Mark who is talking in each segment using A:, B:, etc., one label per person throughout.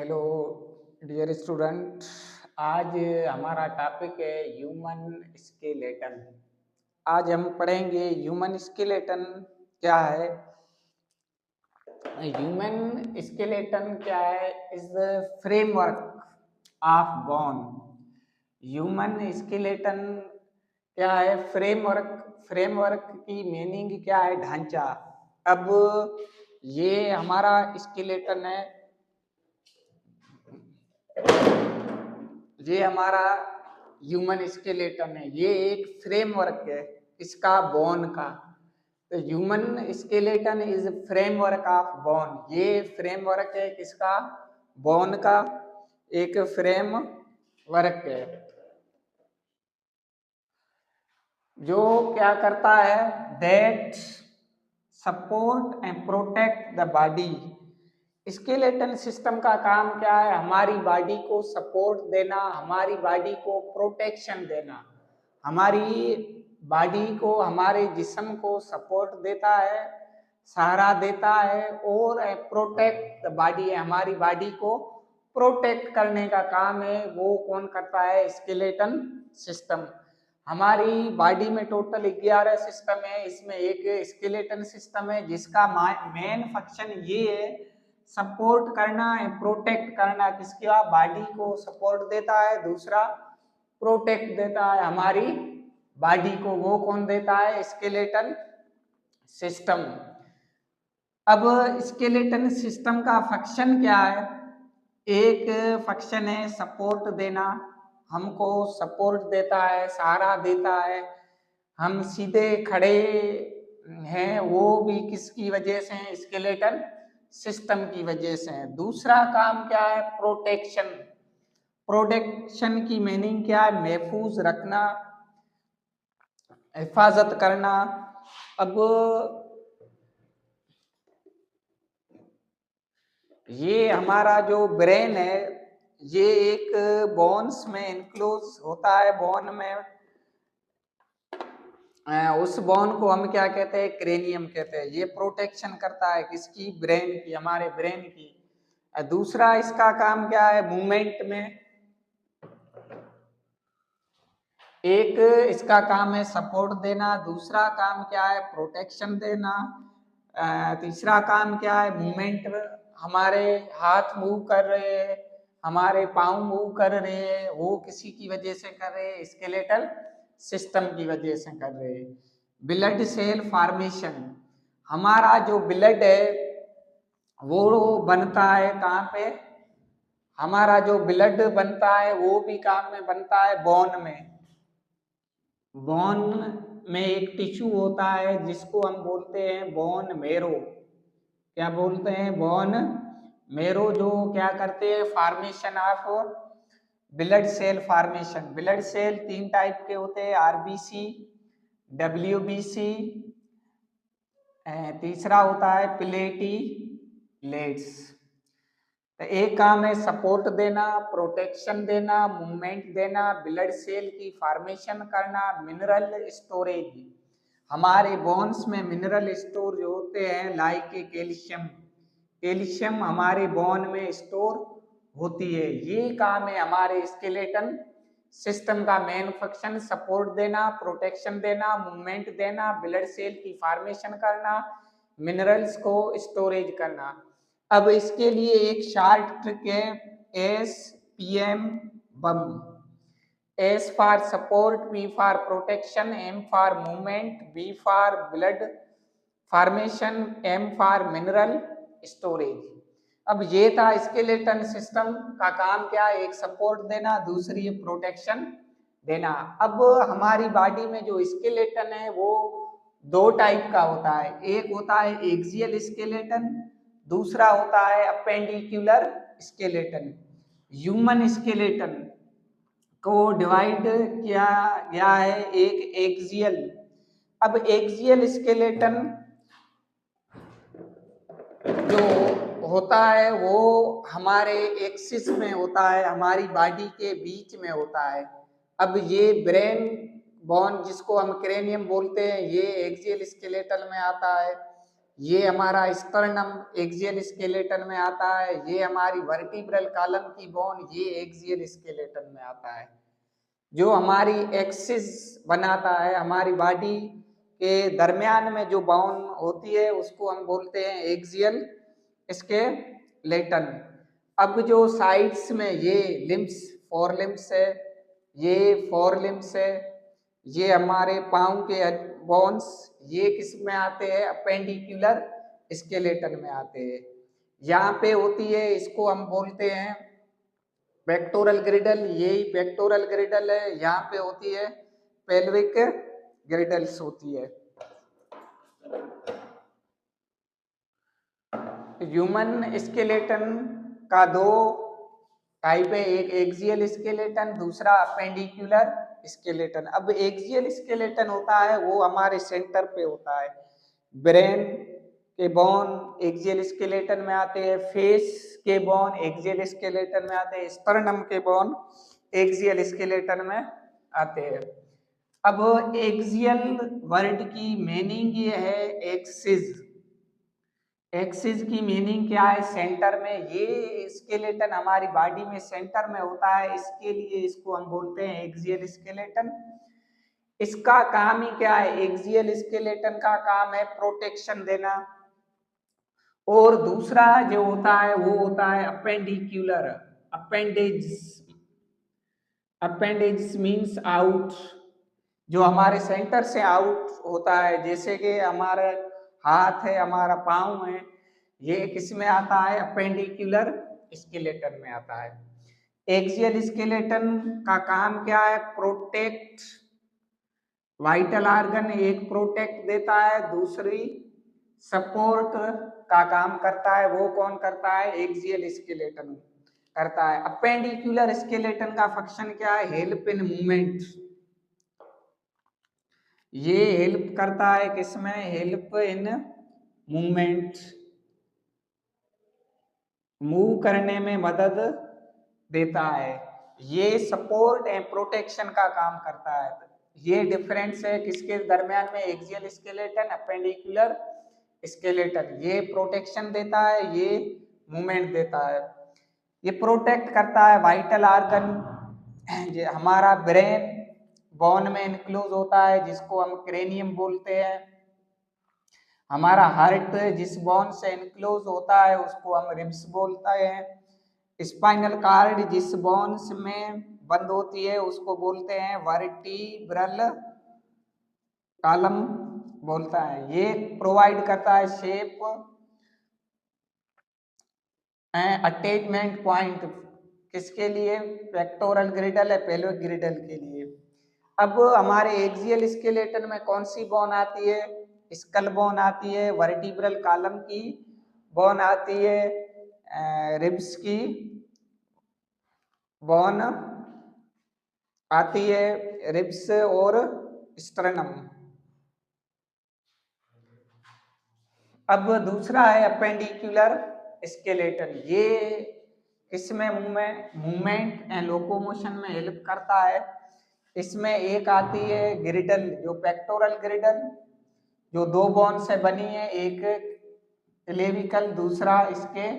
A: Hello dear student. आज हमारा topic है ह्यूमन स्केलेटन। आज हम पढ़ेंगे ह्यूमन स्केलेटन क्या है। ह्यूमन स्केलेटन क्या है? Is the framework of bone. Human skeleton क्या है? फ्रेमवर्क। फ्रेमवर्क की मीनिंग क्या है? ढांचा। अब ये हमारा स्केलेटन है, ये हमारा ह्यूमन स्केलेटन है। ये एक फ्रेमवर्क है इसका, बोन का। तो human skeleton is framework of bone. ये फ्रेमवर्क है किसका? बोन का। एक फ्रेमवर्क है जो क्या करता है? That support and protect the body. Skeleton system का काम क्या है? हमारी बॉडी को सपोर्ट देना, हमारी बॉडी को प्रोटेक्शन देना। हमारी बॉडी को, हमारे जिस्म को सपोर्ट देता है, सहारा देता है, और प्रोटेक्ट बॉडी है, हमारी बॉडी को प्रोटेक्ट करने का काम है। वो कौन करता है? Skeleton system. हमारी बॉडी में टोटल 11 सिस्टम है, इसमें एक स्केलेटन सिस्टम है जिसका मेन फंक्शन ये है, सपोर्ट करना है, प्रोटेक्ट करना। किसकी? बॉडी को सपोर्ट देता है, दूसरा प्रोटेक्ट देता है हमारी बॉडी को। वो कौन देता है? Skeleton system. अब स्केलेटन सिस्टम का फंक्शन क्या है? एक फंक्शन है सपोर्ट देना, हमको सपोर्ट देता है, सहारा देता है, हम सीधे खड़े हैं, वो भी किसकी वजह से है? स्केलेटन सिस्टम की वजह से है। दूसरा काम क्या है? प्रोटेक्शन। प्रोटेक्शन की मीनिंग क्या है? महफूज रखना, हिफाजत करना। अब ये हमारा जो ब्रेन है, ये एक बोन्स में इनक्लोज होता है। बोन में उस बोन को हम क्या कहते हैं? क्रेनियम कहते हैं। ये प्रोटेक्शन करता है किसकी? ब्रेन की, हमारे ब्रेन की। दूसरा इसका काम क्या है? मूवमेंट में एक इसका काम है सपोर्ट देना, दूसरा काम क्या है? प्रोटेक्शन देना। तीसरा काम क्या है? मूवमेंट। हमारे हाथ मूव कर रहे हैं, हमारे पाँव मूव कर रहे हैं, वो किसी की वजह से कर रहे हैं? स्केलेटल सिस्टम की वजह से कर रहे हैं। Blood cell formation. हमारा जो ब्लड है वो बनता है कहाँ पे? हमारा जो ब्लड बनता है वो भी कहाँ में बनता है? बोन में। बोन में एक टिश्यू होता है जिसको हम बोलते हैं बोन मेरो। क्या बोलते हैं? Bone marrow. जो क्या करते हैं? Formation of blood cell formation. Blood cell 3 type के होते हैं, आरबीसी, डब्ल्यूबीसी, तीसरा होता है प्लेटिलेट्स। तो एक काम है सपोर्ट देना, प्रोटेक्शन देना, मूवमेंट देना, ब्लड सेल की फॉर्मेशन करना, मिनरल स्टोरेज। हमारे बोन्स में मिनरल स्टोर जो होते हैं, लाइक कैल्शियम। कैल्शियम हमारे बोन में स्टोर होती है। ये काम है हमारे स्केलेटन सिस्टम का मेन फंक्शन, सपोर्ट देना, प्रोटेक्शन देना, मूवमेंट देना, ब्लड सेल की फॉर्मेशन करना, मिनरल्स को स्टोरेज करना। अब इसके लिए एक शार्ट ट्रिक है, S P M bomb. S for support, P for protection, M for movement, B for blood formation, M for mineral storage. अब ये था स्केलेटन सिस्टम का काम क्या है? एक सपोर्ट देना, दूसरी प्रोटेक्शन देना। अब हमारी बॉडी में जो स्केलेटन है वो 2 टाइप का होता है। एक होता है एक्सियल स्केलेटन, दूसरा होता है अपेंडिकुलर स्केलेटन। ह्यूमन स्केलेटन को डिवाइड किया गया है एक एक्सियल। अब एक्सियल स्केलेटन जो होता है वो हमारे एक्सिस में होता है, हमारी बॉडी के बीच में होता है। अब ये ब्रेन बोन जिसको हम क्रेनियम बोलते हैं, ये एक्सियल स्केलेटल में आता है। ये हमारा स्टर्नम एक्सियल स्केलेटन में आता है, ये हमारी वर्टिब्रल कॉलम की बोन ये एक्सियल स्केलेटन में आता है। जो हमारी एक्सिस बनाता है, हमारी बॉडी के दरमियान में जो बोन होती है उसको हम बोलते हैं एक्सियल स्केलेटन। अब जो साइड्स में ये लिम्स, फोर लिम्स है, ये फोर लिम्स है, ये हमारे पाँव के बोन्स, ये किस में आते हैं? अपेंडिकुलर स्केलेटन में आते हैं। यहाँ पे होती है, इसको हम बोलते हैं पेक्टोरल ग्रिडल, यही पेक्टोरल ग्रिडल है। यहाँ पे होती है पेल्विक ग्रिडल्स होती है। ह्यूमन स्केलेटन का दो टाइप है, एक एक्सियल स्केलेटन, दूसरा अपेंडिकुलर स्केलेटन। अब एक्सियल स्केलेटन होता है वो हमारे सेंटर पे होता है, ब्रेन के बोन एक्सियल स्केलेटन में आते हैं, फेस के बोन एक्सियल स्केलेटन में आते हैं, स्टर्नम के बोन एक्सियल स्केलेटन में आते हैं। अब एक्सियल वर्ड की मीनिंग ये है एक्सिस। एक्सिस की मीनिंग क्या है? सेंटर में। ये स्केलेटन हमारी बॉडी में सेंटर में होता है, इसके लिए इसको हम बोलते हैं एक्सियल स्केलेटन। इसका काम ही क्या है? एक्सियल स्केलेटन का काम है प्रोटेक्शन देना। और दूसरा जो होता है वो होता है appendicular, appendage. Appendage means out, जो हमारे सेंटर से आउट होता है, जैसे कि हमारे हाथ है, हमारा पाँव है, ये किस में आता है? अपेंडिकुलर स्केलेटन में आता है। एक्सियल स्केलेटन का काम क्या है? प्रोटेक्ट वाइटल ऑर्गन, एक प्रोटेक्ट देता है, दूसरी सपोर्ट का काम करता है। वो कौन करता है? एक्सियल स्केलेटन करता है। अपेंडिकुलर स्केलेटन का फंक्शन क्या है? Help in movement. ये हेल्प करता है किसमें? हेल्प इन मूवमेंट, मूव करने में मदद देता है। ये सपोर्ट एंड प्रोटेक्शन का काम करता है। ये डिफरेंस है किसके दरमियान में? Axial skeleton, appendicular skeleton. ये प्रोटेक्शन देता है, ये मूवमेंट देता है। ये प्रोटेक्ट करता है वाइटल ऑर्गन। ये हमारा ब्रेन बोन में इंक्लूज होता है, जिसको हम क्रेनियम बोलते हैं। हमारा हार्ट जिस बोन से इंक्लोज होता है उसको हम रिब्स बोलते हैं। स्पाइनल कार्ड जिस बोन्स में बंद होती है उसको बोलते हैं वर्टिब्रल कॉलम बोलता है। ये प्रोवाइड करता है शेप एंड अटैचमेंट पॉइंट, किसके लिए? पेक्टोरल ग्रिडल है, पेल्विक ग्रिडल के लिए। अब हमारे एक्सियल स्केलेटन में कौन सी बोन आती है? स्कल बोन आती है, वर्टिब्रल कॉलम की बोन आती है, रिब्स की बोन आती है, रिब्स और स्टर्नम। अब दूसरा है अपेंडिकुलर स्केलेटन। ये इसमें मूवमेंट एंड लोकोमोशन में हेल्प करता है। इसमें एक आती है ग्रिडल, जो पेक्टोरल ग्रिडल, जो दो बोन से बनी है, एक क्लेविकल, दूसरा इसके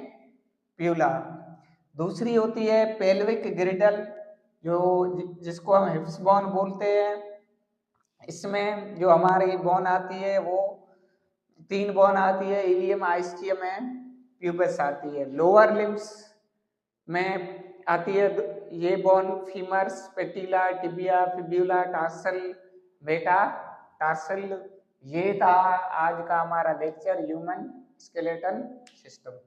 A: प्यूला। दूसरी होती है पेल्विक ग्रिडल, जो जिसको हम हिप्स बोन बोलते हैं। इसमें जो हमारी बोन आती है वो तीन बोन आती है, इलियम, आइस्टियम एंड प्यूबस आती है। लोअर लिम्स में आती है ये bone femurs, patella, tibia, fibula, tarsal, metatarsal. ये था आज का हमारा लेक्चर ह्यूमन स्केलेटन सिस्टम।